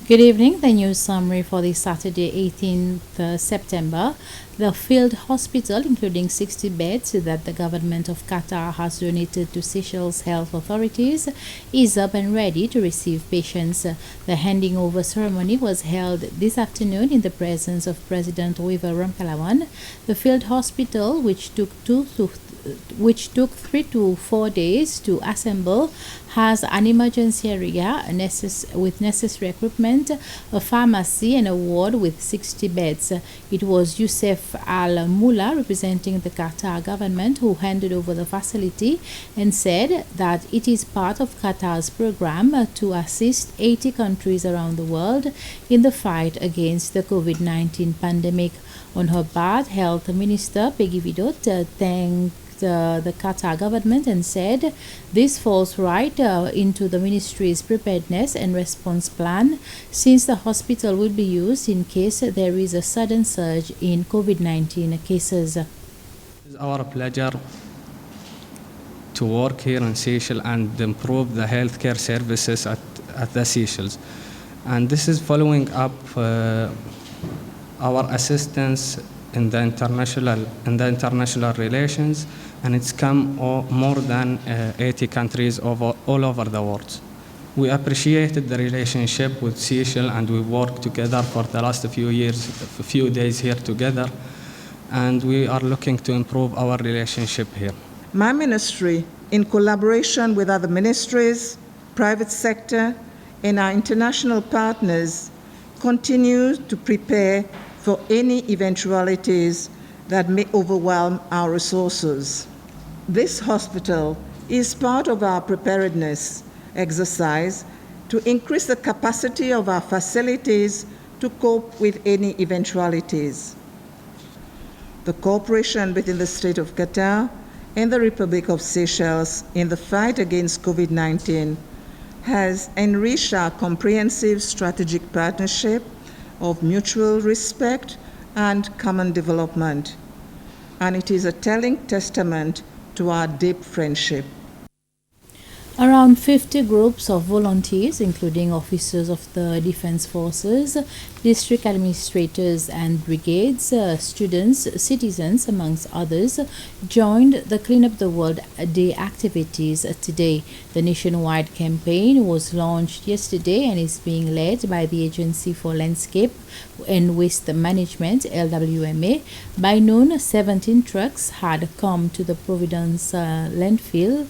Good evening. The news summary for the Saturday, 18th September. The field hospital, including 60 beds that the government of Qatar has donated to Seychelles health authorities, is up and ready to receive patients. The handing over ceremony was held this afternoon in the presence of President Wiva Ramkalawan. The field hospital, which took 3 to 4 days to assemble, has an emergency area with necessary equipment, a pharmacy, and a ward with 60 beds. It was Youssef Al Mula, representing the Qatar government, who handed over the facility and said that it is part of Qatar's program to assist 80 countries around the world in the fight against the COVID-19 pandemic. On her part, Health Minister Peggy Vidot thanked the Qatar government and said this falls right into the ministry's preparedness and response plan, since the hospital will be used in case there is a sudden surge in COVID-19 cases. It is our pleasure to work here in Seychelles and improve the healthcare services at the Seychelles. And this is following up our assistance in the international relations, and it's come more than 80 countries all over the world. We appreciated the relationship with Seychelles, and we worked together for the last few days here together, and we are looking to improve our relationship here. My ministry, in collaboration with other ministries, private sector, and our international partners, continues to prepare for any eventualities that may overwhelm our resources. This hospital is part of our preparedness exercise to increase the capacity of our facilities to cope with any eventualities. The cooperation between the State of Qatar and the Republic of Seychelles in the fight against COVID-19 has enriched our comprehensive strategic partnership of mutual respect and common development, and it is a telling testament to our deep friendship. Around 50 groups of volunteers, including officers of the Defense Forces, district administrators and brigades, students, citizens, amongst others, joined the Clean Up the World Day activities today. The nationwide campaign was launched yesterday and is being led by the Agency for Landscape and Waste Management, LWMA. By noon, 17 trucks had come to the Providence landfill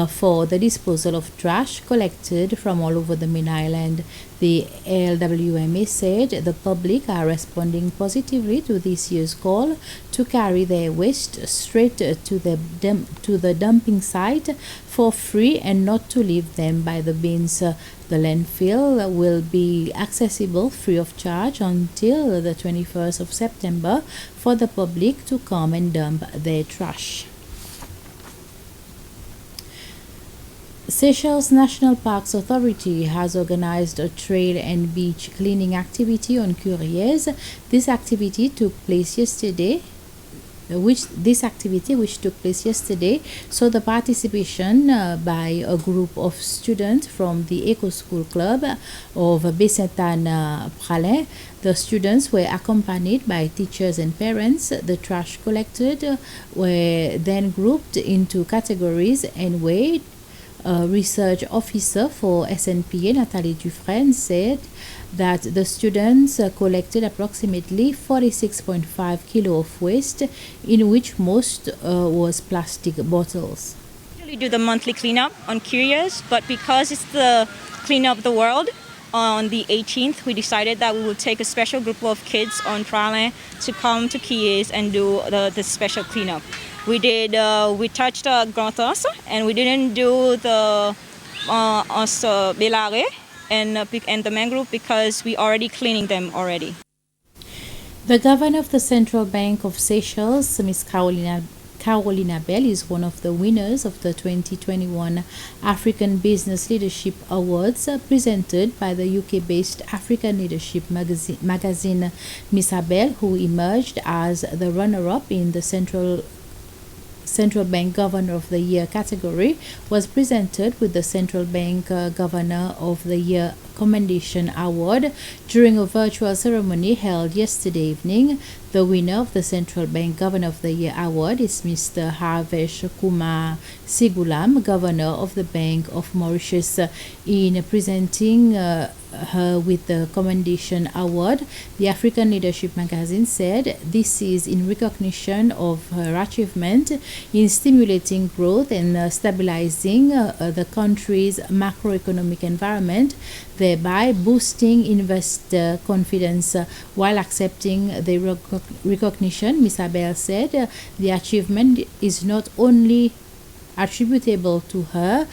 for the disposal of trash collected from all over the main island. The LWMA said the public are responding positively to this year's call to carry their waste straight to the dumping site for free and not to leave them by the bins. The landfill will be accessible free of charge until the 21st of September for the public to come and dump their trash. Seychelles National Parks Authority has organized a trail and beach cleaning activity on Curiez. This activity, which took place yesterday, saw the participation by a group of students from the Eco School Club of Baie-Sainte-Anne-Pralin. The students were accompanied by teachers and parents. The trash collected were then grouped into categories and weighed. Research officer for SNPA, Nathalie Dufresne, said that the students collected approximately 46.5 kilo of waste, in which most was plastic bottles. We do the monthly cleanup on Curious, but because it's the Cleanup of the World on the 18th, we decided that we would take a special group of kids on Pralin to come to Curious and do the special cleanup. We touched Granthos, and we didn't do the Belare and the mangrove because we already cleaning them already. The governor of the Central Bank of Seychelles, Ms. Carolina Bell, is one of the winners of the 2021 African Business Leadership Awards presented by the UK-based African Leadership magazine. Ms. Bell, who emerged as the runner-up in the Central Bank Governor of the Year category, was presented with the Central Bank Governor of the Year Commendation Award during a virtual ceremony held yesterday evening. The winner of the Central Bank Governor of the Year award is Mr. Harvesh Kumar Sigulam, Governor of the Bank of Mauritius. In presenting her with the Commendation Award, the African Leadership magazine said this is in recognition of her achievement in stimulating growth and stabilizing the country's macroeconomic environment, thereby boosting investor confidence. While accepting the recognition, Ms. Abel said the achievement is not only attributable to her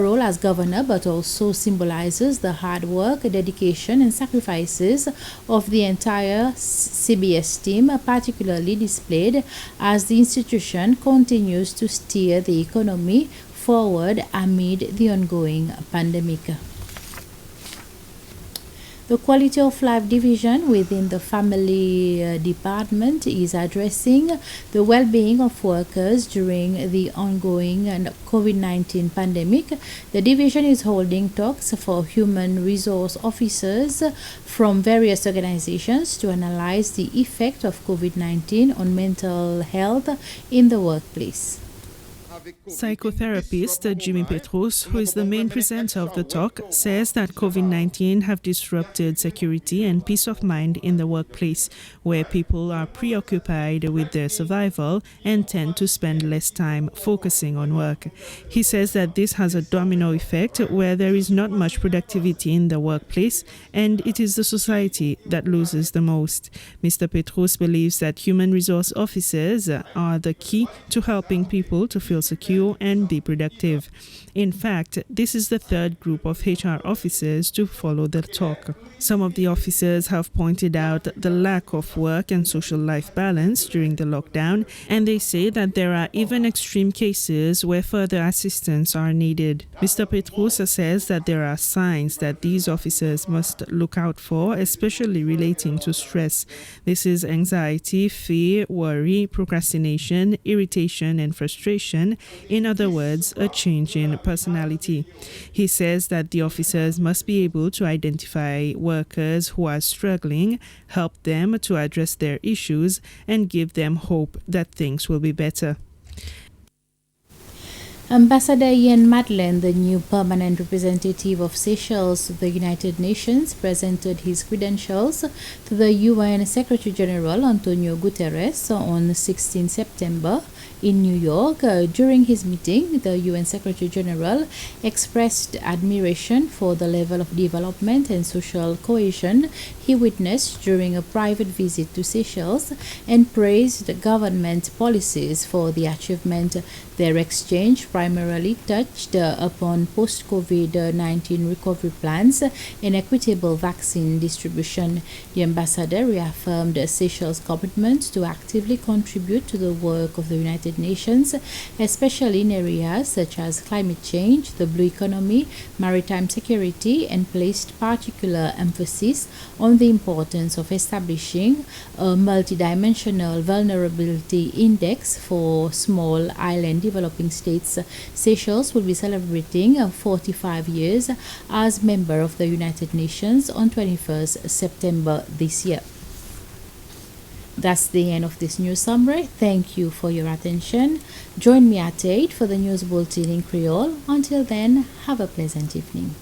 role as governor, but also symbolizes the hard work, dedication, and sacrifices of the entire CBS team, particularly displayed as the institution continues to steer the economy forward amid the ongoing pandemic. The Quality of Life Division within the Family Department is addressing the well-being of workers during the ongoing COVID-19 pandemic. The division is holding talks for human resource officers from various organizations to analyze the effect of COVID-19 on mental health in the workplace. Psychotherapist Jimmy Petrus, who is the main presenter of the talk, says that COVID-19 have disrupted security and peace of mind in the workplace, where people are preoccupied with their survival and tend to spend less time focusing on work. He says that this has a domino effect where there is not much productivity in the workplace, and it is the society that loses the most. Mr. Petrus believes that human resource officers are the key to helping people to feel secure and be productive. In fact, this is the third group of HR officers to follow the talk. Some of the officers have pointed out the lack of work and social life balance during the lockdown, and they say that there are even extreme cases where further assistance are needed. Mr. Petrus says that there are signs that these officers must look out for, especially relating to stress. This is anxiety, fear, worry, procrastination, irritation, and frustration. In other words, a change in personality. He says that the officers must be able to identify workers who are struggling, help them to address their issues, and give them hope that things will be better. Ambassador Ian Madlen, the new permanent representative of Seychelles to the United Nations, presented his credentials to the UN Secretary General Antonio Guterres on 16 September in New York. During his meeting, the UN Secretary General expressed admiration for the level of development and social cohesion he witnessed during a private visit to Seychelles and praised government policies for the achievement. Their exchange primarily touched upon post-COVID-19 recovery plans and equitable vaccine distribution. The ambassador reaffirmed Seychelles' commitment to actively contribute to the work of the United Nations, especially in areas such as climate change, the blue economy, maritime security, and placed particular emphasis on the importance of establishing a multidimensional vulnerability index for small island developing states. Seychelles will be celebrating 45 years as member of the United Nations on 21st September this year. That's the end of this news summary. Thank you for your attention. Join me at 8 for the news bulletin in Creole. Until then, have a pleasant evening.